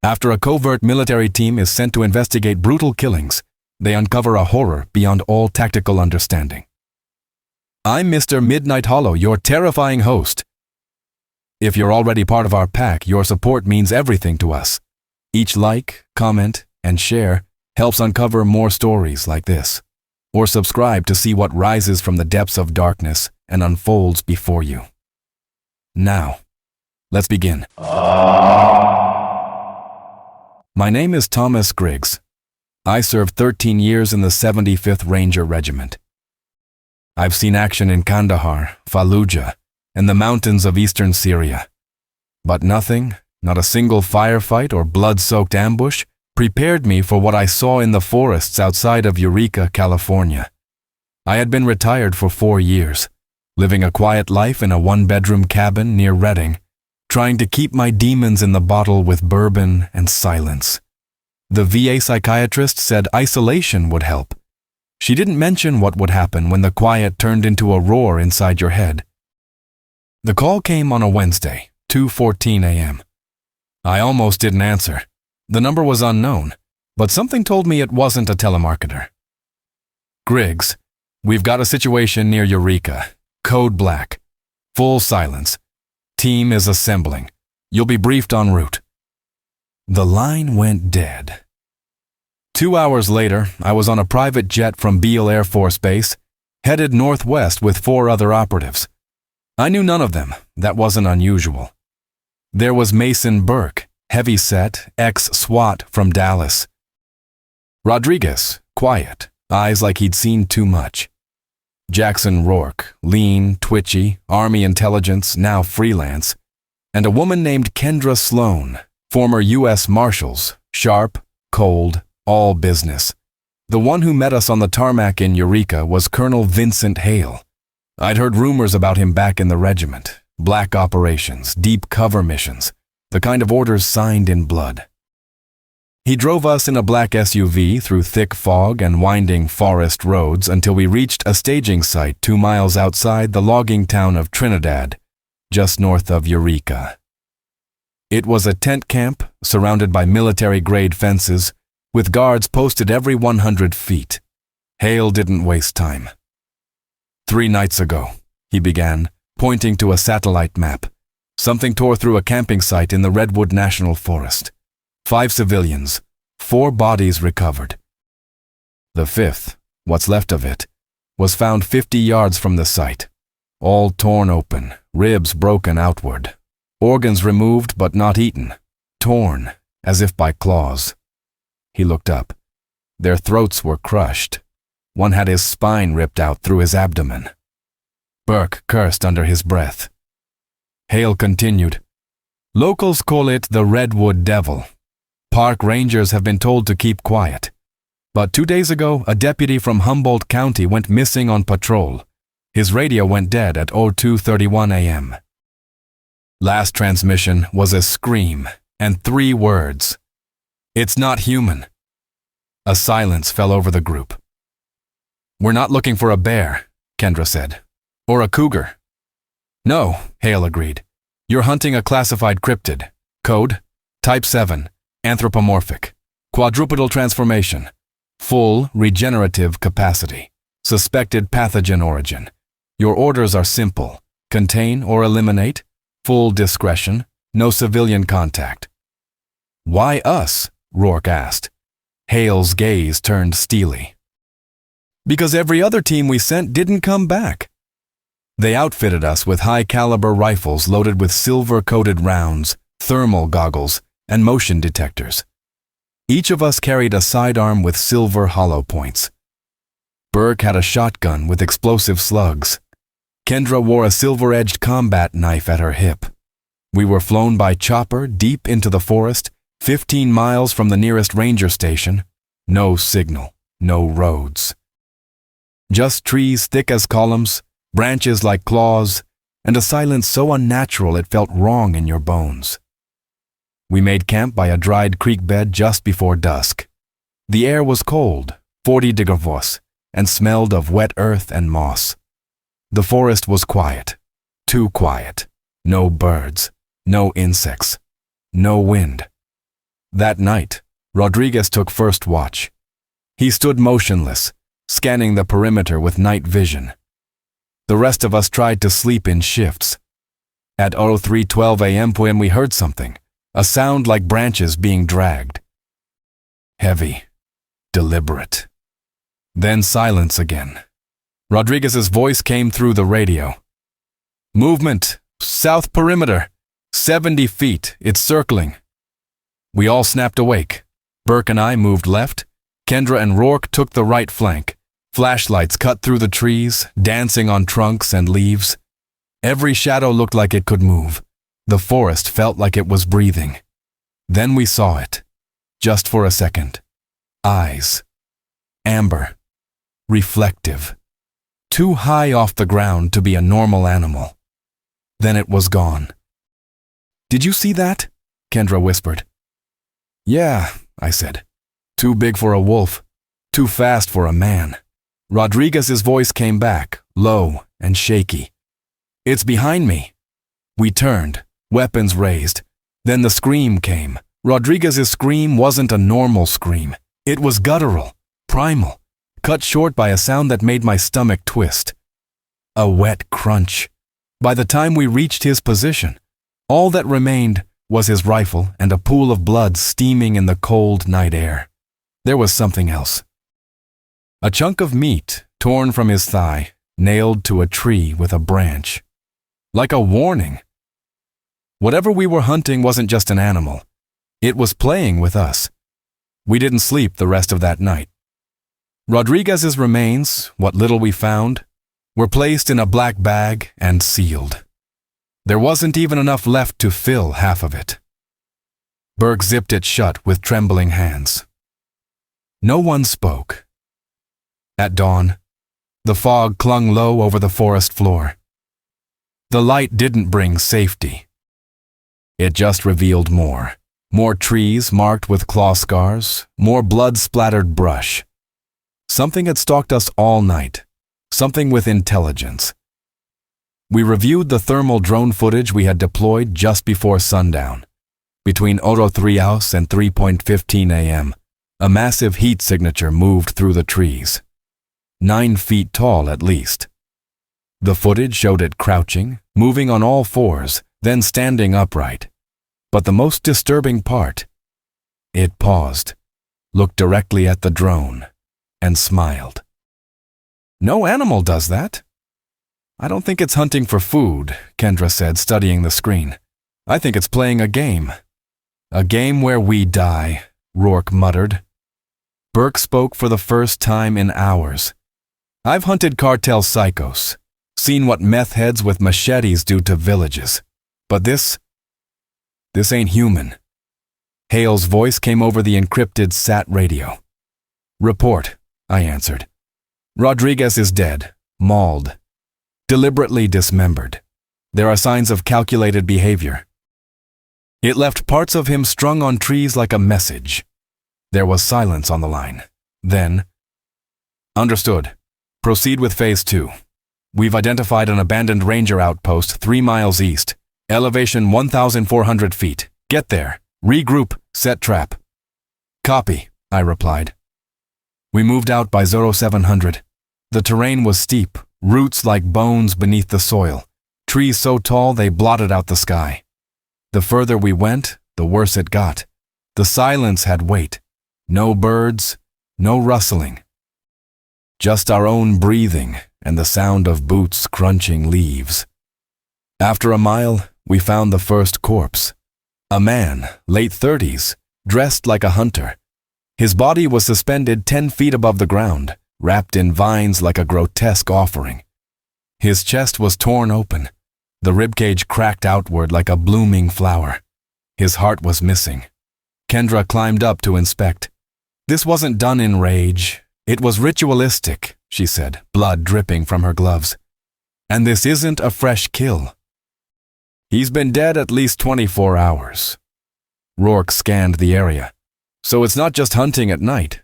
After a covert military team is sent to investigate brutal killings, they uncover a horror beyond all tactical understanding. I'm Mr. Midnight Hollow, your terrifying host. If you're already part of our pack, your support means everything to us. Each like, comment, and share helps uncover more stories like this. Or subscribe to see what rises from the depths of darkness and unfolds before you. Now, let's begin. My name is Thomas Griggs. I served 13 years in the 75th Ranger Regiment. I've seen action in Kandahar, Fallujah, and the mountains of eastern Syria. But nothing, not a single firefight or blood-soaked ambush, prepared me for what I saw in the forests outside of Eureka, California. I had been retired for 4 years, living a quiet life in a one-bedroom cabin near Redding, trying to keep my demons in the bottle with bourbon and silence. The VA psychiatrist said isolation would help. She didn't mention what would happen when the quiet turned into a roar inside your head. The call came on a Wednesday, 2:14 a.m. I almost didn't answer. The number was unknown, but something told me it wasn't a telemarketer. Griggs, we've got a situation near Eureka. Code black. Full silence. Team is assembling. You'll be briefed en route. The line went dead. 2 hours later, I was on a private jet from Beale Air Force Base, headed northwest with 4 other operatives. I knew none of them. That wasn't unusual. There was Mason Burke, heavy-set, ex-SWAT from Dallas. Rodriguez, quiet, eyes like he'd seen too much. Jackson Rourke, lean, twitchy, Army intelligence, now freelance. And a woman named Kendra Sloan, former U.S. Marshals, sharp, cold, all business. The one who met us on the tarmac in Eureka was Colonel Vincent Hale. I'd heard rumors about him back in the regiment. Black operations, deep cover missions, the kind of orders signed in blood. He drove us in a black SUV through thick fog and winding forest roads until we reached a staging site 2 miles outside the logging town of Trinidad, just north of Eureka. It was a tent camp surrounded by military-grade fences, with guards posted every 100 feet. Hale didn't waste time. 3 nights ago, he began, pointing to a satellite map. Something tore through a camping site in the Redwood National Forest. 5 civilians, 4 bodies recovered. The 5th, what's left of it, was found 50 yards from the site. All torn open, ribs broken outward. Organs removed but not eaten. Torn, as if by claws. He looked up. Their throats were crushed. One had his spine ripped out through his abdomen. Burke cursed under his breath. Hale continued. Locals call it the Redwood Devil. Park rangers have been told to keep quiet. But 2 days ago, a deputy from Humboldt County went missing on patrol. His radio went dead at 02:31 a.m. Last transmission was a scream and 3 words. It's not human. A silence fell over the group. We're not looking for a bear, Kendra said. Or a cougar. No, Hale agreed. You're hunting a classified cryptid. Code, Type 7, anthropomorphic, quadrupedal transformation, full regenerative capacity, suspected pathogen origin. Your orders are simple. Contain or eliminate, full discretion, no civilian contact. Why us? Rourke asked. Hale's gaze turned steely. Because every other team we sent didn't come back. They outfitted us with high-caliber rifles loaded with silver-coated rounds, thermal goggles, and motion detectors. Each of us carried a sidearm with silver hollow points. Burke had a shotgun with explosive slugs. Kendra wore a silver-edged combat knife at her hip. We were flown by chopper deep into the forest, 15 miles from the nearest ranger station. No signal, no roads. Just trees thick as columns, branches like claws, and a silence so unnatural it felt wrong in your bones. We made camp by a dried creek bed just before dusk. The air was cold, 40 degrees, and smelled of wet earth and moss. The forest was quiet, too quiet. No birds, no insects, no wind. That night, Rodriguez took first watch. He stood motionless, scanning the perimeter with night vision. The rest of us tried to sleep in shifts. At 03:12 a.m. when we heard something, a sound like branches being dragged. Heavy, deliberate. Then silence again. Rodriguez's voice came through the radio. Movement, south perimeter, 70 feet, it's circling. We all snapped awake. Burke and I moved left. Kendra and Rourke took the right flank. Flashlights cut through the trees, dancing on trunks and leaves. Every shadow looked like it could move. The forest felt like it was breathing. Then we saw it. Just for a second. Eyes. Amber. Reflective. Too high off the ground to be a normal animal. Then it was gone. "Did you see that?" Kendra whispered. "Yeah," I said. "Too big for a wolf. Too fast for a man." Rodriguez's voice came back, low and shaky. "It's behind me." We turned, weapons raised. Then the scream came. Rodriguez's scream wasn't a normal scream. It was guttural, primal, cut short by a sound that made my stomach twist. A wet crunch. By the time we reached his position, all that remained was his rifle and a pool of blood steaming in the cold night air. There was something else. A chunk of meat torn from his thigh, nailed to a tree with a branch. Like a warning. Whatever we were hunting wasn't just an animal. It was playing with us. We didn't sleep the rest of that night. Rodriguez's remains, what little we found, were placed in a black bag and sealed. There wasn't even enough left to fill half of it. Burke zipped it shut with trembling hands. No one spoke. At dawn, the fog clung low over the forest floor. The light didn't bring safety. It just revealed more. More trees marked with claw scars, more blood-splattered brush. Something had stalked us all night, something with intelligence. We reviewed the thermal drone footage we had deployed just before sundown. Between 03 hours and 3:15 a.m., a massive heat signature moved through the trees. 9 feet tall at least. The footage showed it crouching, moving on all fours, then standing upright. But the most disturbing part, it paused, looked directly at the drone, and smiled. "No animal does that." "I don't think it's hunting for food," Kendra said, studying the screen. "I think it's playing a game." "A game where we die," Rourke muttered. Burke spoke for the first time in hours. "I've hunted cartel psychos, seen what meth heads with machetes do to villages. But this ain't human." Hale's voice came over the encrypted SAT radio. "Report," I answered. "Rodriguez is dead, mauled, deliberately dismembered. There are signs of calculated behavior. It left parts of him strung on trees like a message." There was silence on the line. Then, "Understood. Proceed with Phase 2. We've identified an abandoned ranger outpost 3 miles east. Elevation 1,400 feet. Get there. Regroup. Set trap." "Copy," I replied. We moved out by 0700. The terrain was steep, roots like bones beneath the soil, trees so tall they blotted out the sky. The further we went, the worse it got. The silence had weight. No birds, no rustling. Just our own breathing and the sound of boots crunching leaves. After a mile, we found the first corpse. A man, late 30s, dressed like a hunter. His body was suspended 10 feet above the ground, wrapped in vines like a grotesque offering. His chest was torn open, the ribcage cracked outward like a blooming flower. His heart was missing. Kendra climbed up to inspect. "This wasn't done in rage. It was ritualistic," she said, blood dripping from her gloves. "And this isn't a fresh kill. He's been dead at least 24 hours. Rourke scanned the area. "So it's not just hunting at night?"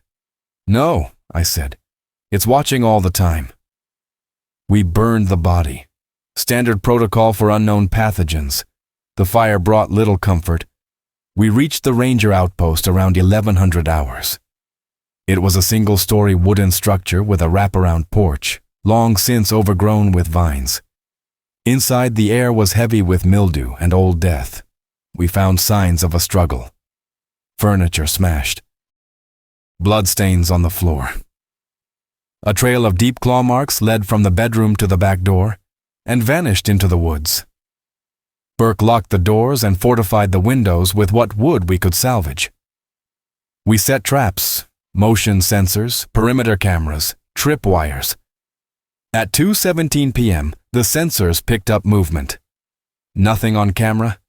"No," I said. "It's watching all the time." We burned the body. Standard protocol for unknown pathogens. The fire brought little comfort. We reached the ranger outpost around 1100 hours. It was a single-story wooden structure with a wraparound porch, long since overgrown with vines. Inside, the air was heavy with mildew and old death. We found signs of a struggle. Furniture smashed. Bloodstains on the floor. A trail of deep claw marks led from the bedroom to the back door and vanished into the woods. Burke locked the doors and fortified the windows with what wood we could salvage. We set traps, motion sensors, perimeter cameras, tripwires. At 2:17 p.m., the sensors picked up movement. Nothing on camera.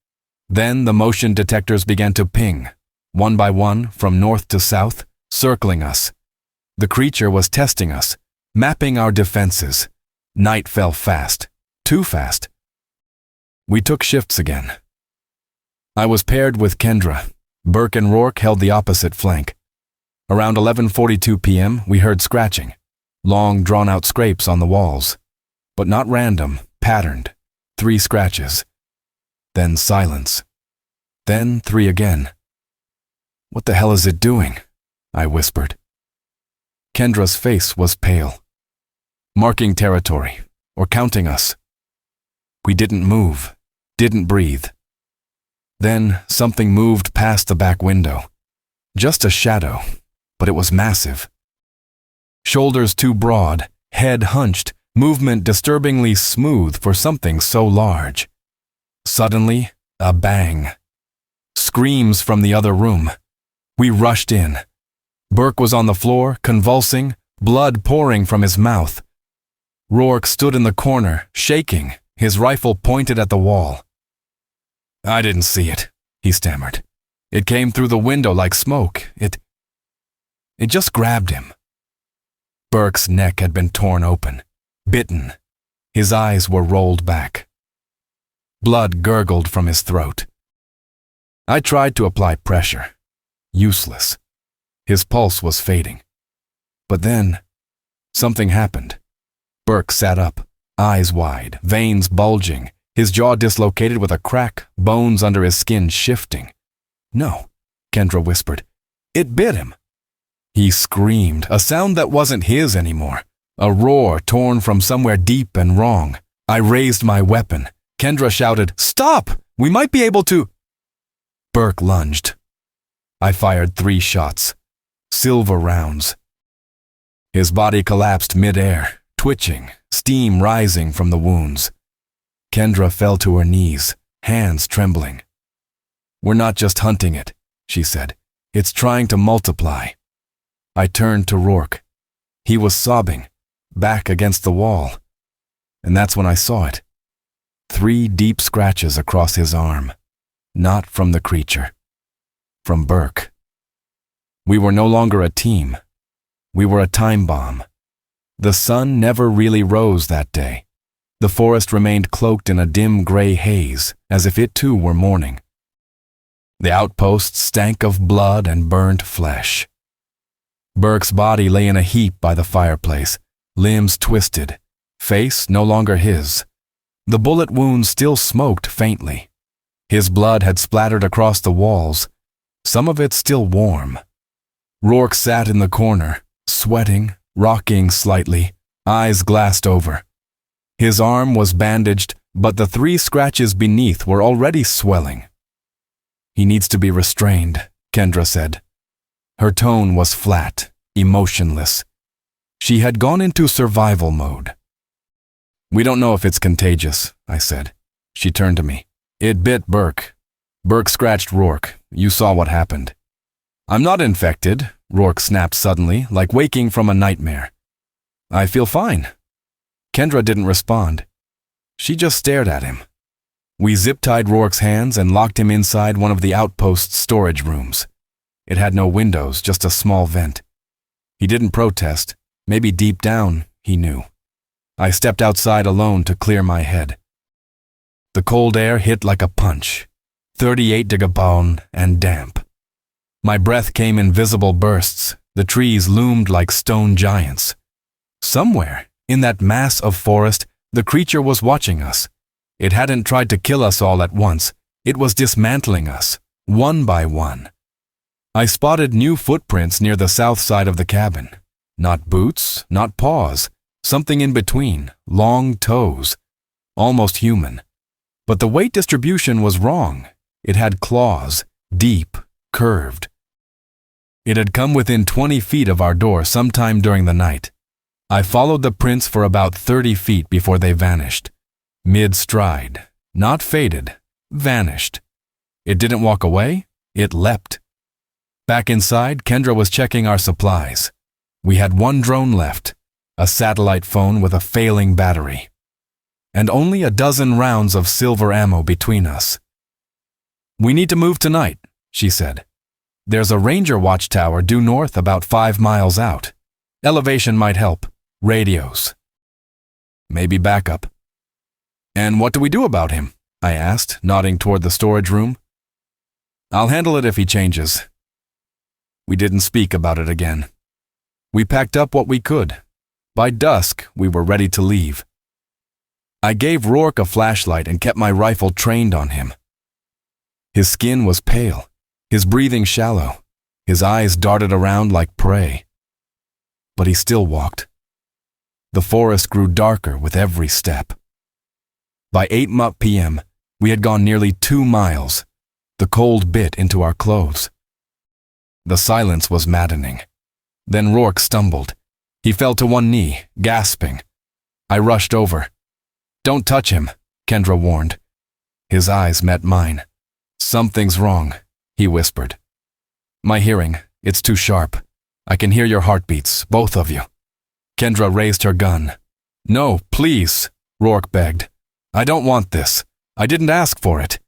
Then the motion detectors began to ping, one by one, from north to south, circling us. The creature was testing us, mapping our defenses. Night fell fast, too fast. We took shifts again. I was paired with Kendra. Burke and Rourke held the opposite flank. Around 11:42 p.m., we heard scratching, long drawn-out scrapes on the walls, but not random, patterned. 3 scratches. Then silence. Then 3 again. "What the hell is it doing?" I whispered. Kendra's face was pale. Marking territory, or counting us. We didn't move, didn't breathe. Then something moved past the back window. Just a shadow, but it was massive. Shoulders too broad, head hunched, movement disturbingly smooth for something so large. Suddenly, a bang. Screams from the other room. We rushed in. Burke was on the floor, convulsing, blood pouring from his mouth. Rourke stood in the corner, shaking, his rifle pointed at the wall. "I didn't see it," he stammered. "It came through the window like smoke. It just grabbed him." Burke's neck had been torn open, bitten. His eyes were rolled back. Blood gurgled from his throat. I tried to apply pressure. Useless. His pulse was fading. But then, something happened. Burke sat up, eyes wide, veins bulging, his jaw dislocated with a crack, bones under his skin shifting. "No," Kendra whispered. "It bit him." He screamed, a sound that wasn't his anymore, a roar torn from somewhere deep and wrong. I raised my weapon. Kendra shouted, "Stop! We might be able to—" Burke lunged. I fired 3 shots, silver rounds. His body collapsed mid-air, twitching, steam rising from the wounds. Kendra fell to her knees, hands trembling. "We're not just hunting it," she said. "It's trying to multiply." I turned to Rourke. He was sobbing, back against the wall. And that's when I saw it. 3 deep scratches across his arm. Not from the creature. From Burke. We were no longer a team. We were a time bomb. The sun never really rose that day. The forest remained cloaked in a dim gray haze, as if it too were mourning. The outpost stank of blood and burnt flesh. Burke's body lay in a heap by the fireplace, limbs twisted, face no longer his. The bullet wounds still smoked faintly. His blood had splattered across the walls, some of it still warm. Rourke sat in the corner, sweating, rocking slightly, eyes glassed over. His arm was bandaged, but the 3 scratches beneath were already swelling. "He needs to be restrained," Kendra said. Her tone was flat, emotionless. She had gone into survival mode. "We don't know if it's contagious," I said. She turned to me. "It bit Burke. Burke scratched Rourke. You saw what happened." "I'm not infected," Rourke snapped suddenly, like waking from a nightmare. "I feel fine." Kendra didn't respond. She just stared at him. We zip-tied Rourke's hands and locked him inside one of the outpost's storage rooms. It had no windows, just a small vent. He didn't protest. Maybe deep down, he knew. I stepped outside alone to clear my head. The cold air hit like a punch, 38 degree and damp. My breath came in visible bursts. The trees loomed like stone giants. Somewhere, in that mass of forest, the creature was watching us. It hadn't tried to kill us all at once. It was dismantling us, one by one. I spotted new footprints near the south side of the cabin. Not boots, not paws, something in between, long toes, almost human. But the weight distribution was wrong. It had claws, deep, curved. It had come within 20 feet of our door sometime during the night. I followed the prints for about 30 feet before they vanished. Mid-stride, not faded, vanished. It didn't walk away, it leapt. Back inside, Kendra was checking our supplies. We had one drone left, a satellite phone with a failing battery, and only a dozen rounds of silver ammo between us. "We need to move tonight," she said. "There's a ranger watchtower due north about 5 miles out. Elevation might help. Radios. Maybe backup." "And what do we do about him?" I asked, nodding toward the storage room. "I'll handle it if he changes." We didn't speak about it again. We packed up what we could. By dusk, we were ready to leave. I gave Rourke a flashlight and kept my rifle trained on him. His skin was pale, his breathing shallow, his eyes darted around like prey. But he still walked. The forest grew darker with every step. By 8 p.m., we had gone nearly 2 miles. The cold bit into our clothes. The silence was maddening. Then Rourke stumbled. He fell to one knee, gasping. I rushed over. "Don't touch him," Kendra warned. His eyes met mine. "Something's wrong," he whispered. "My hearing, it's too sharp. I can hear your heartbeats, both of you." Kendra raised her gun. "No, please," Rourke begged. "I don't want this. I didn't ask for it."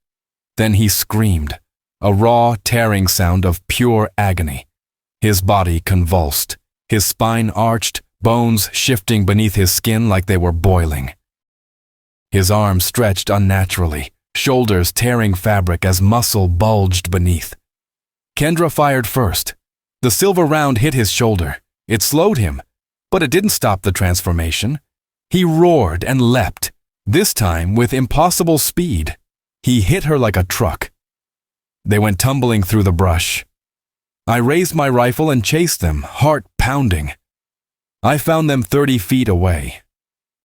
Then he screamed, a raw, tearing sound of pure agony. His body convulsed, his spine arched, bones shifting beneath his skin like they were boiling. His arms stretched unnaturally, shoulders tearing fabric as muscle bulged beneath. Kendra fired first. The silver round hit his shoulder. It slowed him, but it didn't stop the transformation. He roared and leapt, this time with impossible speed. He hit her like a truck. They went tumbling through the brush. I raised my rifle and chased them, heart pounding. I found them 30 feet away.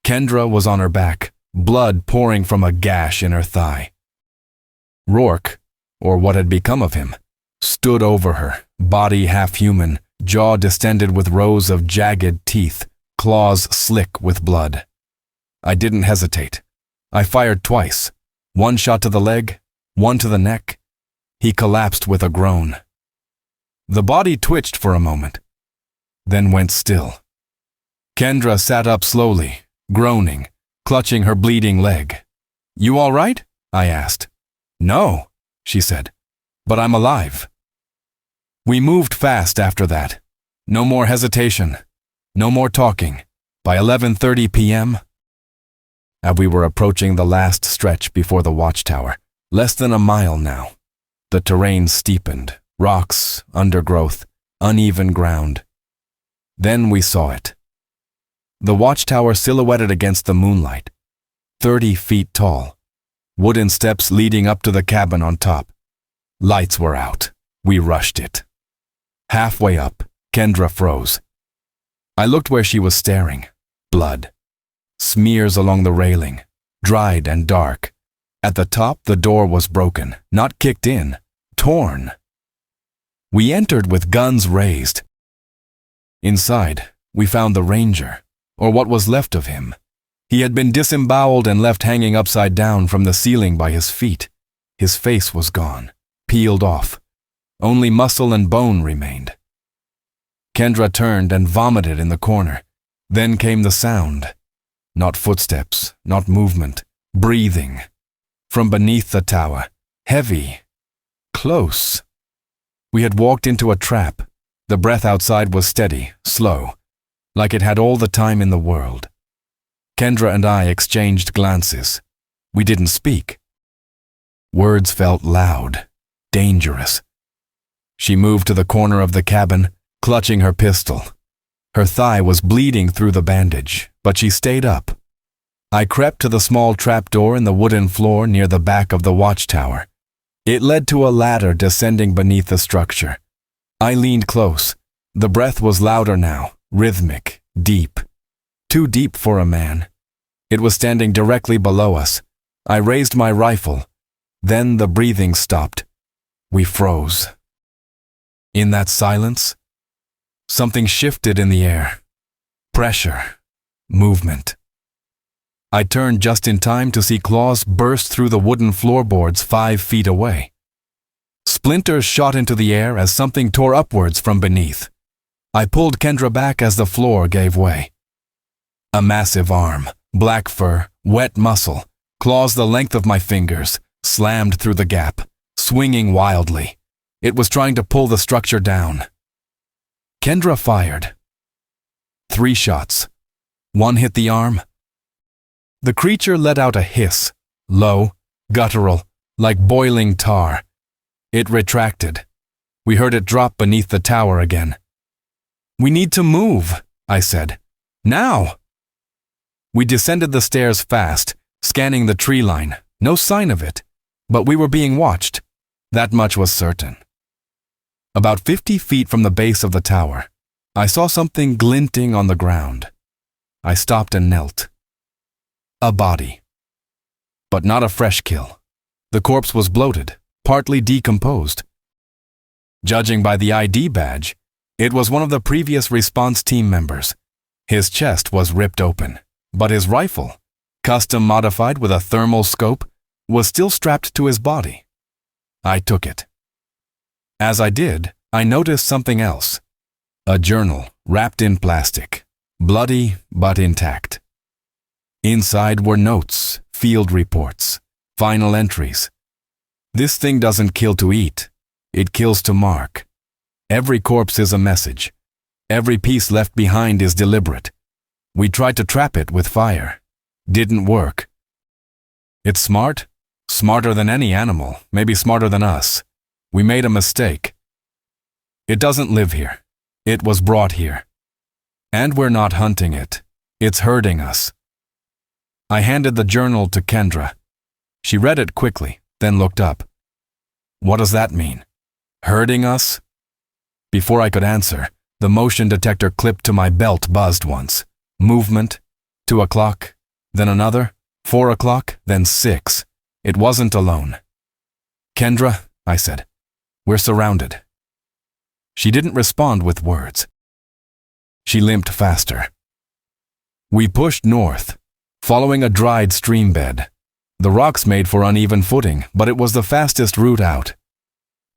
Kendra was on her back, blood pouring from a gash in her thigh. Rourke, or what had become of him, stood over her, body half-human, jaw distended with rows of jagged teeth, claws slick with blood. I didn't hesitate. I fired twice, one shot to the leg, one to the neck. He collapsed with a groan. The body twitched for a moment, then went still. Kendra sat up slowly, groaning, clutching her bleeding leg. "You all right?" I asked. "No," she said, "but I'm alive." We moved fast after that. No more hesitation. No more talking. By 11:30 p.m., we were approaching the last stretch before the watchtower, less than a mile now. The terrain steepened, rocks, undergrowth, uneven ground. Then we saw it. The watchtower silhouetted against the moonlight, 30 feet tall, wooden steps leading up to the cabin on top. Lights were out. We rushed it. Halfway up, Kendra froze. I looked where she was staring. Blood. Smears along the railing, dried and dark. At the top, the door was broken, not kicked in, torn. We entered with guns raised. Inside, we found the ranger, or what was left of him. He had been disemboweled and left hanging upside down from the ceiling by his feet. His face was gone, peeled off. Only muscle and bone remained. Kendra turned and vomited in the corner. Then came the sound. Not footsteps, not movement, breathing. From beneath the tower, heavy, close. We had walked into a trap. The breath outside was steady, slow, like it had all the time in the world. Kendra and I exchanged glances. We didn't speak. Words felt loud, dangerous. She moved to the corner of the cabin, clutching her pistol. Her thigh was bleeding through the bandage, but she stayed up. I crept to the small trapdoor in the wooden floor near the back of the watchtower. It led to a ladder descending beneath the structure. I leaned close. The breath was louder now, rhythmic, deep. Too deep for a man. It was standing directly below us. I raised my rifle. Then the breathing stopped. We froze. In that silence, something shifted in the air. Pressure. Movement. I turned just in time to see claws burst through the wooden floorboards 5 feet away. Splinters shot into the air as something tore upwards from beneath. I pulled Kendra back as the floor gave way. A massive arm, black fur, wet muscle, claws the length of my fingers, slammed through the gap, swinging wildly. It was trying to pull the structure down. Kendra fired. 3 shots. 1 hit the arm. The creature let out a hiss, low, guttural, like boiling tar. It retracted. We heard it drop beneath the tower again. "We need to move," I said. "Now!" We descended the stairs fast, scanning the tree line. No sign of it, but we were being watched. That much was certain. About 50 feet from the base of the tower, I saw something glinting on the ground. I stopped and knelt. A body. But not a fresh kill. The corpse was bloated, partly decomposed. Judging by the ID badge, it was one of the previous response team members. His chest was ripped open, but his rifle, custom modified with a thermal scope, was still strapped to his body. I took it. As I did, I noticed something else. A journal wrapped in plastic, bloody but intact. Inside were notes, field reports, final entries. This thing doesn't kill to eat. It kills to mark. Every corpse is a message. Every piece left behind is deliberate. We tried to trap it with fire. Didn't work. It's smart? Smarter than any animal, maybe smarter than us. We made a mistake. It doesn't live here. It was brought here. And we're not hunting it. It's herding us. I handed the journal to Kendra. She read it quickly, then looked up. What does that mean? Herding us? Before I could answer, the motion detector clipped to my belt buzzed once. Movement, 2 o'clock, then another, 4 o'clock, then 6. It wasn't alone. "Kendra," I said, "we're surrounded." She didn't respond with words. She limped faster. We pushed north, following a dried stream bed. The rocks made for uneven footing, but it was the fastest route out.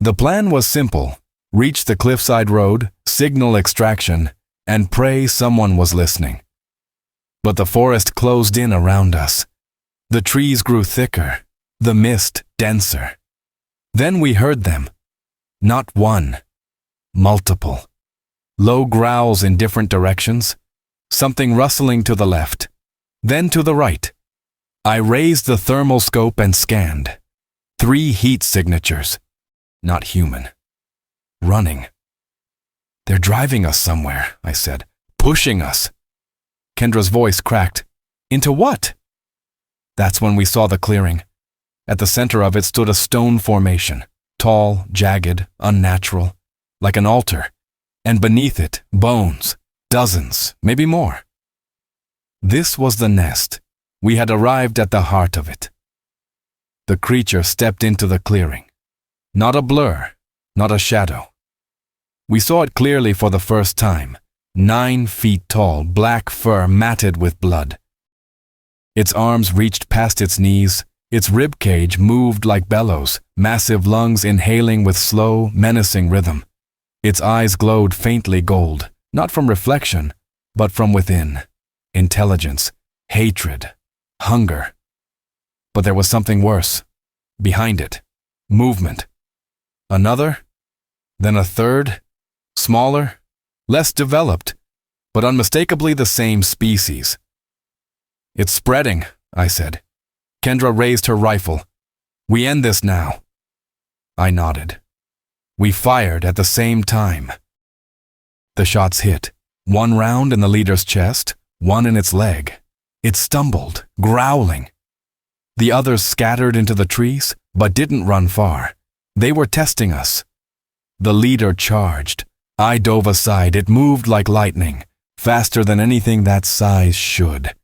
The plan was simple: reach the cliffside road, signal extraction, and pray someone was listening. But the forest closed in around us. The trees grew thicker, the mist denser. Then we heard them. Not one, multiple. Low growls in different directions, something rustling to the left, then to the right. I raised the thermal scope and scanned. 3 heat signatures. Not human. Running. "They're driving us somewhere," I said. "Pushing us." Kendra's voice cracked. "Into what?" That's when we saw the clearing. At the center of it stood a stone formation, tall, jagged, unnatural, like an altar, and beneath it, bones, dozens, maybe more. This was the nest. We had arrived at the heart of it. The creature stepped into the clearing. Not a blur, not a shadow. We saw it clearly for the first time. 9 feet tall, black fur matted with blood. Its arms reached past its knees. Its rib cage moved like bellows, massive lungs inhaling with slow, menacing rhythm. Its eyes glowed faintly gold, not from reflection, but from within. Intelligence, hatred, hunger. But there was something worse. Behind it. Movement. Another, then a third, smaller, less developed, but unmistakably the same species. "It's spreading," I said. Kendra raised her rifle. "We end this now." I nodded. We fired at the same time. The shots hit. 1 round in the leader's chest, 1 in its leg. It stumbled, growling. The others scattered into the trees, but didn't run far. They were testing us. The leader charged. I dove aside. It moved like lightning, faster than anything that size should.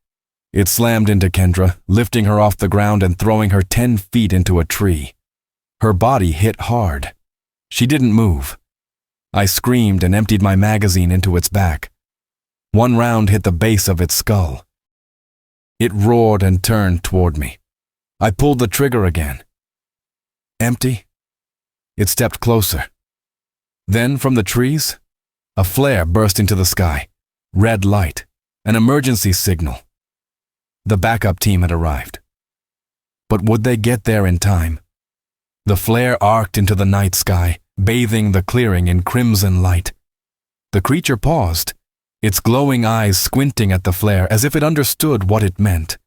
It slammed into Kendra, lifting her off the ground and throwing her 10 feet into a tree. Her body hit hard. She didn't move. I screamed and emptied my magazine into its back. One round hit the base of its skull. It roared and turned toward me. I pulled the trigger again. Empty. It stepped closer. Then, from the trees, a flare burst into the sky. Red light. An emergency signal. The backup team had arrived. But would they get there in time? The flare arced into the night sky, bathing the clearing in crimson light. The creature paused, its glowing eyes squinting at the flare as if it understood what it meant.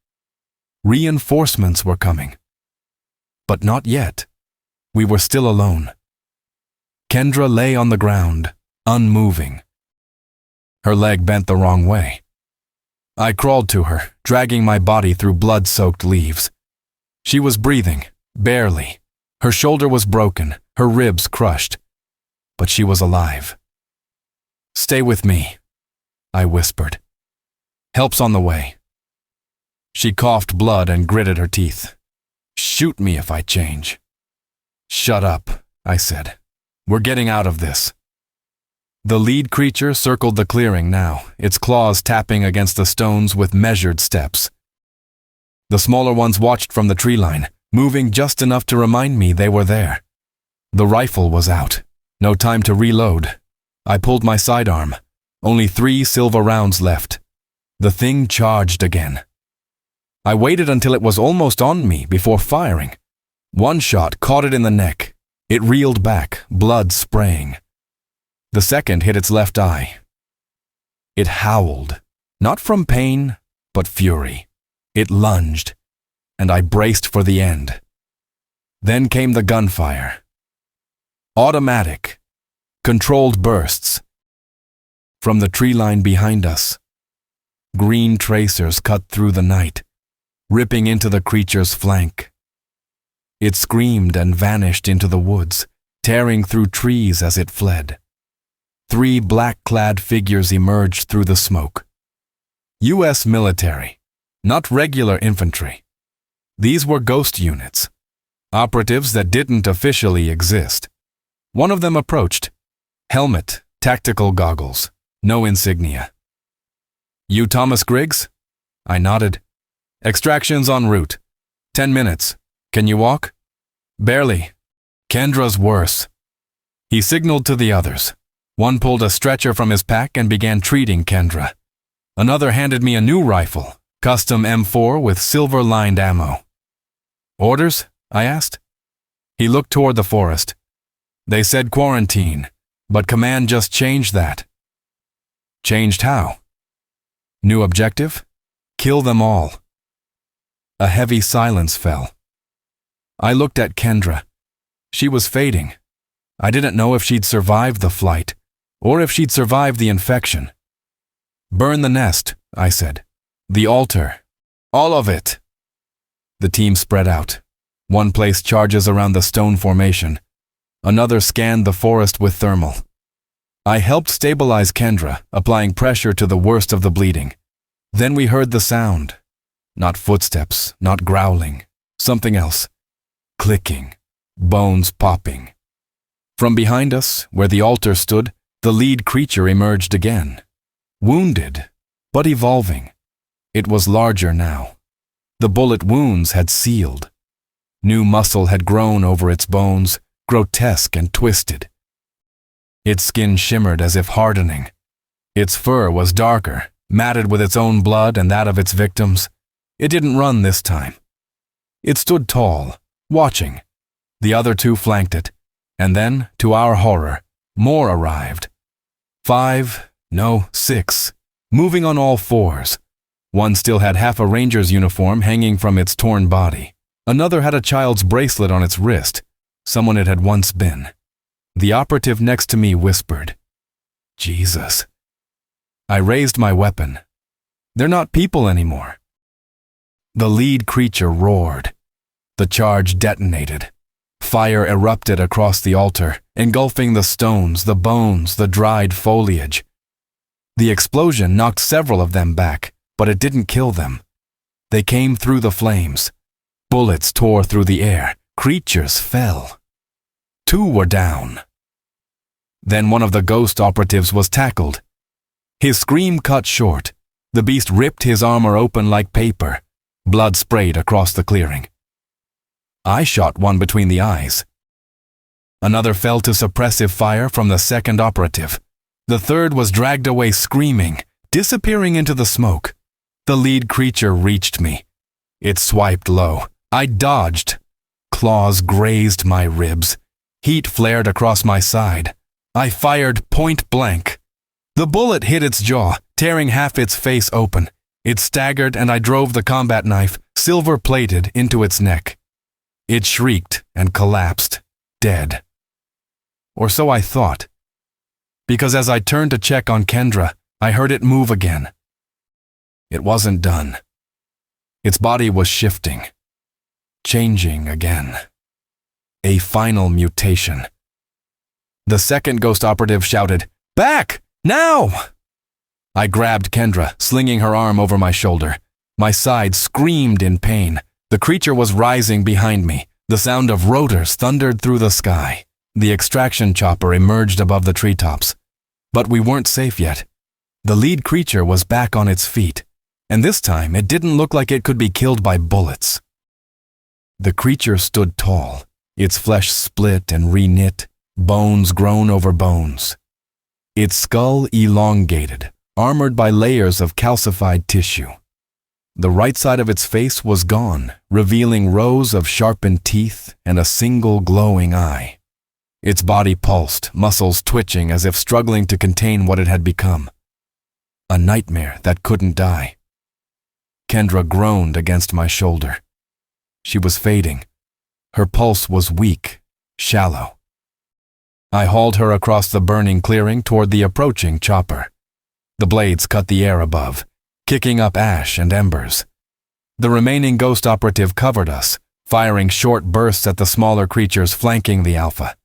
Reinforcements were coming. But not yet. We were still alone. Kendra lay on the ground, unmoving. Her leg bent the wrong way. I crawled to her, dragging my body through blood-soaked leaves. She was breathing, barely. Her shoulder was broken, her ribs crushed. But she was alive. "Stay with me," I whispered. "Help's on the way." She coughed blood and gritted her teeth. "Shoot me if I change." "Shut up," I said. "We're getting out of this." The lead creature circled the clearing now, its claws tapping against the stones with measured steps. The smaller ones watched from the tree line, moving just enough to remind me they were there. The rifle was out. No time to reload. I pulled my sidearm. Only 3 silver rounds left. The thing charged again. I waited until it was almost on me before firing. One shot caught it in the neck. It reeled back, blood spraying. The second hit its left eye. It howled, not from pain, but fury. It lunged, and I braced for the end. Then came the gunfire. Automatic, controlled bursts. From the tree line behind us, green tracers cut through the night, ripping into the creature's flank. It screamed and vanished into the woods, tearing through trees as it fled. 3 black-clad figures emerged through the smoke. U.S. military, not regular infantry. These were ghost units, operatives that didn't officially exist. One of them approached. Helmet, tactical goggles, no insignia. "You Thomas Griggs?" I nodded. "Extraction's en route. 10 minutes. Can you walk?" "Barely. Kendra's worse." He signaled to the others. One pulled a stretcher from his pack and began treating Kendra. Another handed me a new rifle, custom M4 with silver-lined ammo. "Orders?" I asked. He looked toward the forest. "They said quarantine, but command just changed that." "Changed how?" "New objective? Kill them all." A heavy silence fell. I looked at Kendra. She was fading. I didn't know if she'd survived the flight, or if she'd survived the infection. "Burn the nest," I said. "The altar. All of it." The team spread out. One placed charges around the stone formation. Another scanned the forest with thermal. I helped stabilize Kendra, applying pressure to the worst of the bleeding. Then we heard the sound. Not footsteps, not growling. Something else. Clicking. Bones popping. From behind us, where the altar stood, the lead creature emerged again. Wounded, but evolving. It was larger now. The bullet wounds had sealed. New muscle had grown over its bones, grotesque and twisted. Its skin shimmered as if hardening. Its fur was darker, matted with its own blood and that of its victims. It didn't run this time. It stood tall, watching. The other 2 flanked it, and then, to our horror, more arrived. 5, no, 6, moving on all 4s. One still had half a ranger's uniform hanging from its torn body. Another had a child's bracelet on its wrist, someone it had once been. The operative next to me whispered, "Jesus." I raised my weapon. "They're not people anymore." The lead creature roared. The charge detonated. Fire erupted across the altar, engulfing the stones, the bones, the dried foliage. The explosion knocked several of them back, but it didn't kill them. They came through the flames. Bullets tore through the air. Creatures fell. 2 were down. Then one of the ghost operatives was tackled. His scream cut short. The beast ripped his armor open like paper. Blood sprayed across the clearing. I shot one between the eyes. Another fell to suppressive fire from the second operative. The third was dragged away screaming, disappearing into the smoke. The lead creature reached me. It swiped low. I dodged. Claws grazed my ribs. Heat flared across my side. I fired point blank. The bullet hit its jaw, tearing half its face open. It staggered and I drove the combat knife, silver-plated, into its neck. It shrieked and collapsed, dead. Or so I thought. Because as I turned to check on Kendra, I heard it move again. It wasn't done. Its body was shifting, changing again. A final mutation. The second ghost operative shouted, "Back! Now!" I grabbed Kendra, slinging her arm over my shoulder. My side screamed in pain. The creature was rising behind me. The sound of rotors thundered through the sky. The extraction chopper emerged above the treetops. But we weren't safe yet. The lead creature was back on its feet, and this time it didn't look like it could be killed by bullets. The creature stood tall, its flesh split and reknit, bones grown over bones. Its skull elongated, armored by layers of calcified tissue. The right side of its face was gone, revealing rows of sharpened teeth and a single glowing eye. Its body pulsed, muscles twitching as if struggling to contain what it had become. A nightmare that couldn't die. Kendra groaned against my shoulder. She was fading. Her pulse was weak, shallow. I hauled her across the burning clearing toward the approaching chopper. The blades cut the air above, kicking up ash and embers. The remaining ghost operative covered us, firing short bursts at the smaller creatures flanking the Alpha.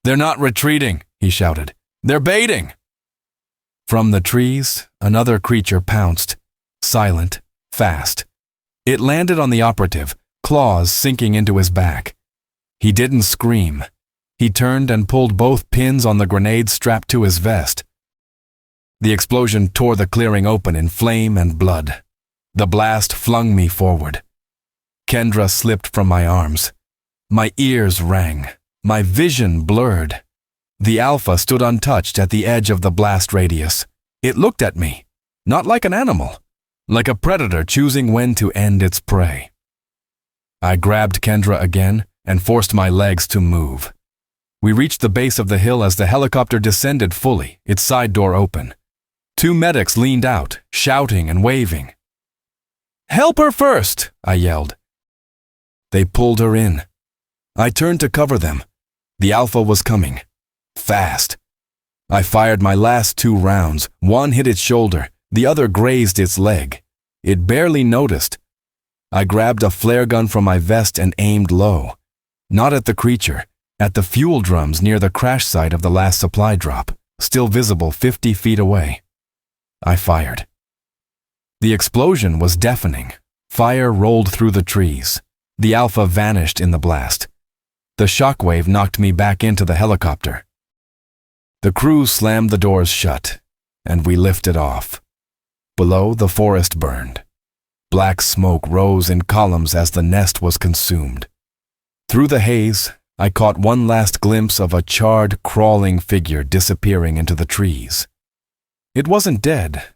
"They're not retreating," he shouted. "They're baiting!" From the trees, another creature pounced, silent, fast. It landed on the operative, claws sinking into his back. He didn't scream. He turned and pulled both pins on the grenade strapped to his vest. The explosion tore the clearing open in flame and blood. The blast flung me forward. Kendra slipped from my arms. My ears rang. My vision blurred. The Alpha stood untouched at the edge of the blast radius. It looked at me, not like an animal, like a predator choosing when to end its prey. I grabbed Kendra again and forced my legs to move. We reached the base of the hill as the helicopter descended fully, its side door open. 2 medics leaned out, shouting and waving. "Help her first!" I yelled. They pulled her in. I turned to cover them. The Alpha was coming. Fast. I fired my last 2 rounds. One hit its shoulder, the other grazed its leg. It barely noticed. I grabbed a flare gun from my vest and aimed low. Not at the creature, at the fuel drums near the crash site of the last supply drop, still visible 50 feet away. I fired. The explosion was deafening. Fire rolled through the trees. The Alpha vanished in the blast. The shockwave knocked me back into the helicopter. The crew slammed the doors shut, and we lifted off. Below, the forest burned. Black smoke rose in columns as the nest was consumed. Through the haze, I caught one last glimpse of a charred, crawling figure disappearing into the trees. It wasn't dead.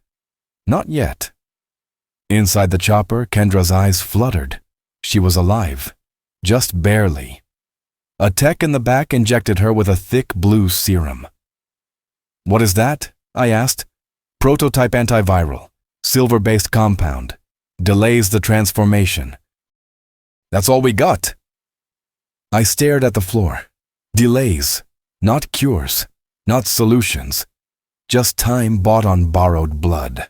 Not yet. Inside the chopper, Kendra's eyes fluttered. She was alive. Just barely. A tech in the back injected her with a thick blue serum. "What is that?" I asked. "Prototype antiviral. Silver-based compound. Delays the transformation." "That's all we got." I stared at the floor. Delays. Not cures. Not solutions. Just time bought on borrowed blood.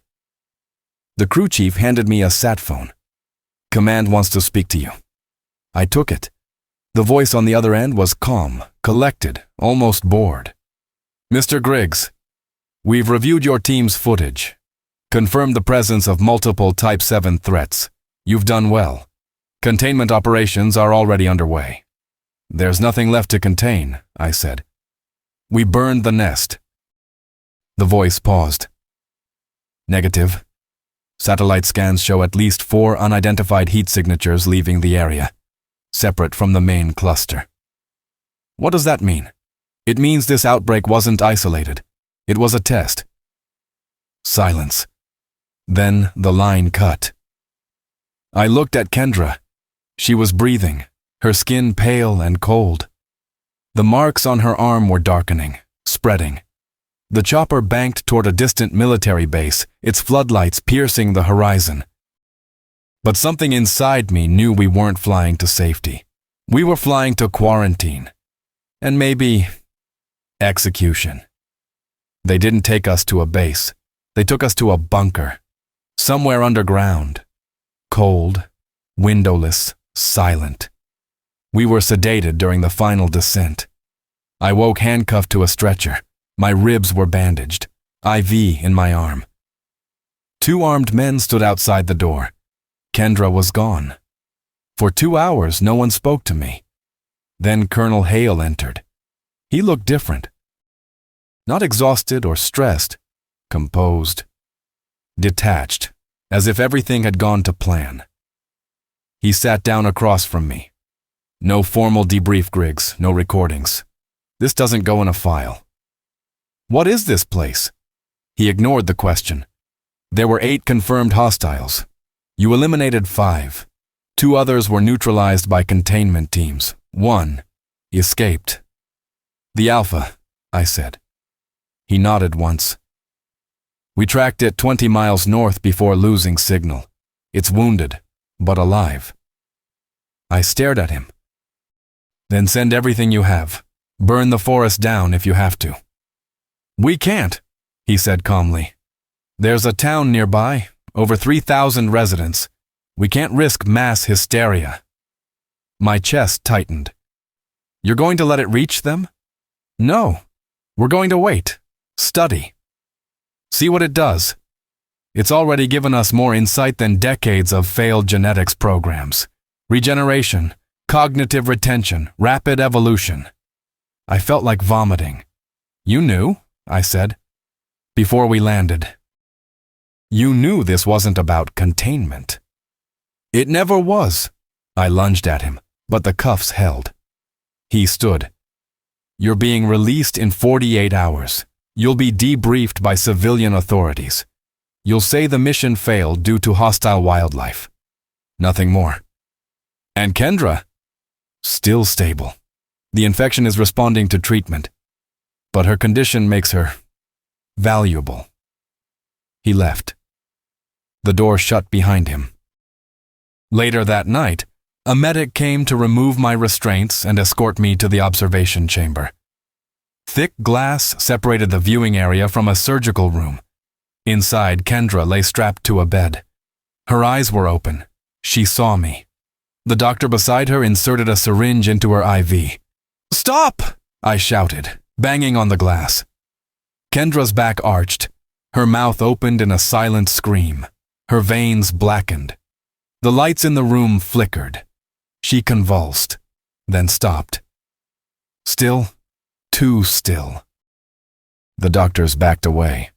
The crew chief handed me a sat phone. "Command wants to speak to you." I took it. The voice on the other end was calm, collected, almost bored. "Mr. Griggs, we've reviewed your team's footage. Confirmed the presence of multiple Type 7 threats. You've done well. Containment operations are already underway." "There's nothing left to contain," I said. "We burned the nest." The voice paused. "Negative. Satellite scans show at least 4 unidentified heat signatures leaving the area, separate from the main cluster." "What does that mean?" "It means this outbreak wasn't isolated. It was a test." Silence. Then the line cut. I looked at Kendra. She was breathing, her skin pale and cold. The marks on her arm were darkening, spreading. The chopper banked toward a distant military base, its floodlights piercing the horizon. But something inside me knew we weren't flying to safety. We were flying to quarantine. And maybe execution. They didn't take us to a base. They took us to a bunker. Somewhere underground. Cold, windowless, silent. We were sedated during the final descent. I woke handcuffed to a stretcher. My ribs were bandaged. IV in my arm. 2 armed men stood outside the door. Kendra was gone. For 2 hours, no one spoke to me. Then Colonel Hale entered. He looked different. Not exhausted or stressed, composed, detached, as if everything had gone to plan. He sat down across from me. "No formal debrief, Griggs, no recordings. This doesn't go in a file." "What is this place?" He ignored the question. "There were 8 confirmed hostiles. You eliminated 5. 2 others were neutralized by containment teams. 1 escaped." "The Alpha," I said. He nodded once. "We tracked it 20 miles north before losing signal. It's wounded, but alive." I stared at him. "Then send everything you have. Burn the forest down if you have to." "We can't," he said calmly. "There's a town nearby, over 3,000 residents. We can't risk mass hysteria." My chest tightened. "You're going to let it reach them?" "No. We're going to wait. Study. See what it does. It's already given us more insight than decades of failed genetics programs. Regeneration, cognitive retention, rapid evolution." I felt like vomiting. "You knew," I said, "before we landed. You knew this wasn't about containment." "It never was." I lunged at him, but the cuffs held. He stood. "You're being released in 48 hours. You'll be debriefed by civilian authorities. You'll say the mission failed due to hostile wildlife. Nothing more." "And Kendra?" "Still stable. The infection is responding to treatment. But her condition makes her valuable." He left. The door shut behind him. Later that night, a medic came to remove my restraints and escort me to the observation chamber. Thick glass separated the viewing area from a surgical room. Inside, Kendra lay strapped to a bed. Her eyes were open. She saw me. The doctor beside her inserted a syringe into her IV. "Stop!" I shouted, banging on the glass. Kendra's back arched. Her mouth opened in a silent scream. Her veins blackened. The lights in the room flickered. She convulsed, then stopped. Still, too still. The doctors backed away.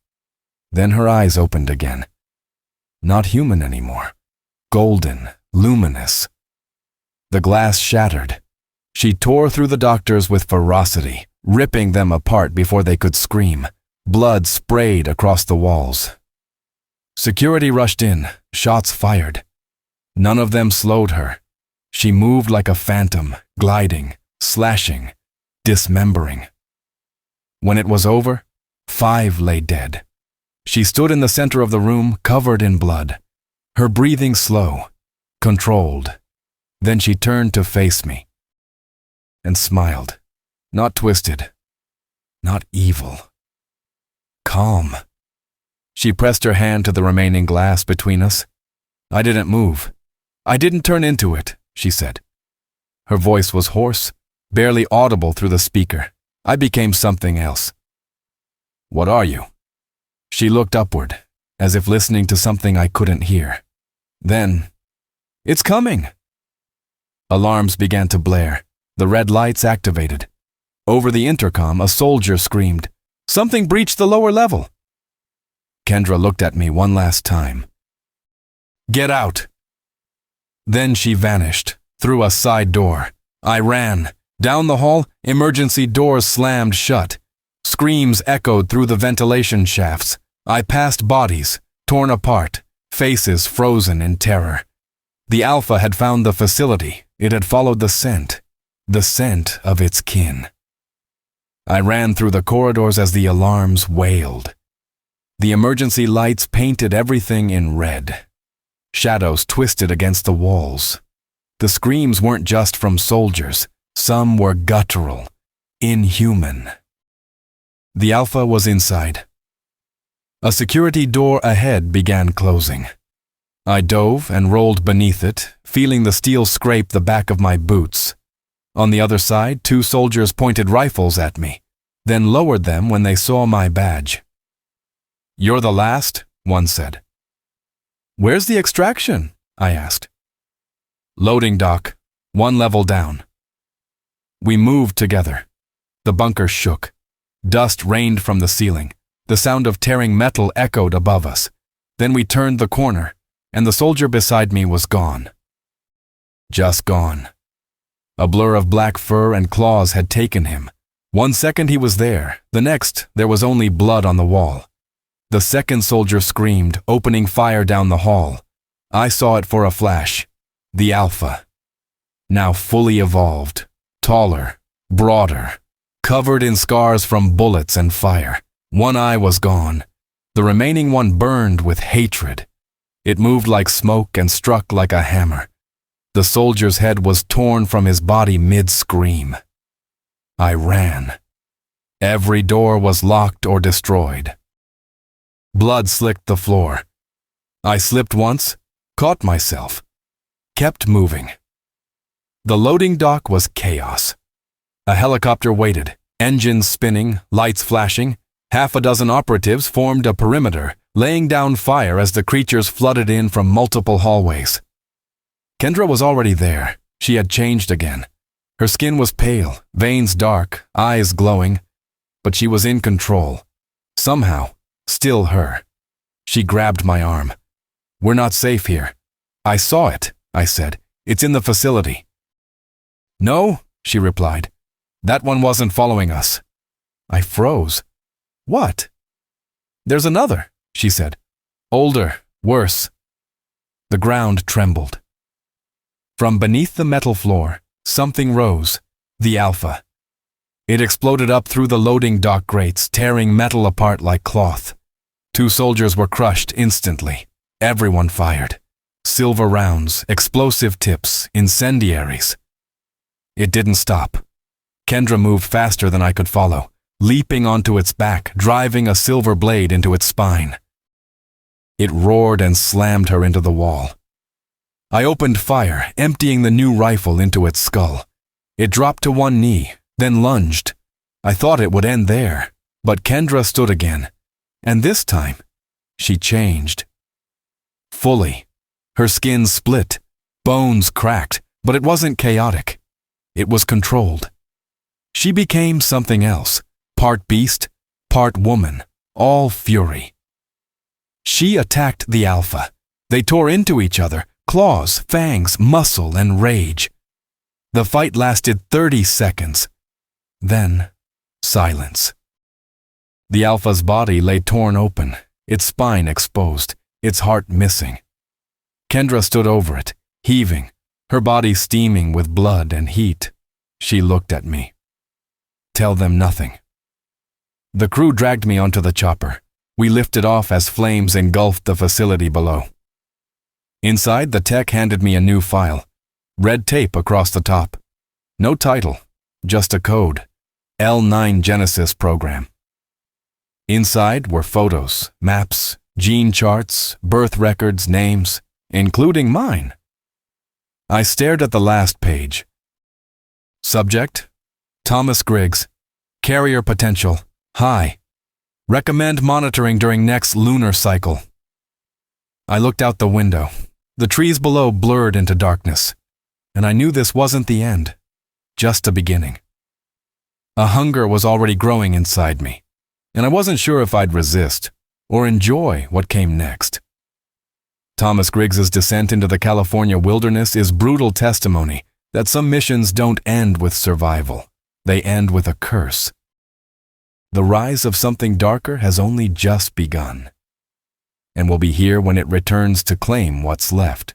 Then her eyes opened again. Not human anymore. Golden, luminous. The glass shattered. She tore through the doctors with ferocity, ripping them apart before they could scream. Blood sprayed across the walls. Security rushed in, shots fired. None of them slowed her. She moved like a phantom, gliding, slashing, dismembering. When it was over, 5 lay dead. She stood in the center of the room, covered in blood. Her breathing slow, controlled. Then she turned to face me and smiled. Not twisted, not evil. Calm. She pressed her hand to the remaining glass between us. I didn't move. I didn't turn into it, she said. Her voice was hoarse, barely audible through the speaker. I became something else. "What are you?" She looked upward, as if listening to something I couldn't hear. Then, "It's coming!" Alarms began to blare. The red lights activated. Over the intercom, a soldier screamed, "Something breached the lower level!" Kendra looked at me one last time. "Get out!" Then she vanished, through a side door. I ran. Down the hall, emergency doors slammed shut. Screams echoed through the ventilation shafts. I passed bodies, torn apart, faces frozen in terror. The Alpha had found the facility. It had followed the scent of its kin. I ran through the corridors as the alarms wailed. The emergency lights painted everything in red. Shadows twisted against the walls. The screams weren't just from soldiers. Some were guttural, inhuman. The Alpha was inside. A security door ahead began closing. I dove and rolled beneath it, feeling the steel scrape the back of my boots. On the other side, 2 soldiers pointed rifles at me, then lowered them when they saw my badge. "You're the last?" one said. "Where's the extraction?" I asked. "Loading dock, 1 level down." We moved together. The bunker shook. Dust rained from the ceiling. The sound of tearing metal echoed above us. Then we turned the corner, and the soldier beside me was gone. Just gone. A blur of black fur and claws had taken him. 1 second he was there, the next there was only blood on the wall. The second soldier screamed, opening fire down the hall. I saw it for a flash. The Alpha. Now fully evolved, taller, broader, covered in scars from bullets and fire. 1 eye was gone. The remaining one burned with hatred. It moved like smoke and struck like a hammer. The soldier's head was torn from his body mid-scream. I ran. Every door was locked or destroyed. Blood slicked the floor. I slipped once, caught myself, kept moving. The loading dock was chaos. A helicopter waited, engines spinning, lights flashing. 6 operatives formed a perimeter, laying down fire as the creatures flooded in from multiple hallways. Kendra was already there. She had changed again. Her skin was pale, veins dark, eyes glowing, but she was in control. Somehow, still her. She grabbed my arm. "We're not safe here." "I saw it," I said. "It's in the facility." "No," she replied. "That one wasn't following us." I froze. "What?" "There's another," she said. "Older, worse." The ground trembled. From beneath the metal floor, something rose, the Alpha. It exploded up through the loading dock grates, tearing metal apart like cloth. 2 soldiers were crushed instantly. Everyone fired. Silver rounds, explosive tips, incendiaries. It didn't stop. Kendra moved faster than I could follow, leaping onto its back, driving a silver blade into its spine. It roared and slammed her into the wall. I opened fire, emptying the new rifle into its skull. It dropped to 1 knee, then lunged. I thought it would end there, but Kendra stood again. And this time, she changed. Fully. Her skin split, bones cracked, but it wasn't chaotic. It was controlled. She became something else, part beast, part woman, all fury. She attacked the Alpha. They tore into each other, claws, fangs, muscle, and rage. The fight lasted 30 seconds. Then, silence. The Alpha's body lay torn open, its spine exposed, its heart missing. Kendra stood over it, heaving, her body steaming with blood and heat. She looked at me. "Tell them nothing." The crew dragged me onto the chopper. We lifted off as flames engulfed the facility below. Inside, the tech handed me a new file. Red tape across the top. No title, just a code. L9 Genesis program. Inside were photos, maps, gene charts, birth records, names, including mine. I stared at the last page. Subject: Thomas Griggs. Carrier potential: high. Recommend monitoring during next lunar cycle. I looked out the window. The trees below blurred into darkness, and I knew this wasn't the end, just a beginning. A hunger was already growing inside me, and I wasn't sure if I'd resist or enjoy what came next. Thomas Griggs's descent into the California wilderness is brutal testimony that some missions don't end with survival. They end with a curse. The rise of something darker has only just begun, and will be here when it returns to claim what's left.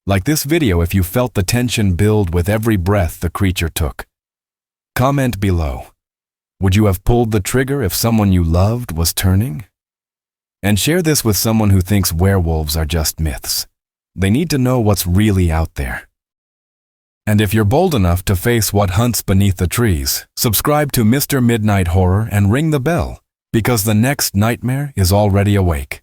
Like this video if you felt the tension build with every breath the creature took. Comment below. Would you have pulled the trigger if someone you loved was turning? And share this with someone who thinks werewolves are just myths. They need to know what's really out there. And if you're bold enough to face what hunts beneath the trees, subscribe to Mr. Midnight Horror and ring the bell, because the next nightmare is already awake.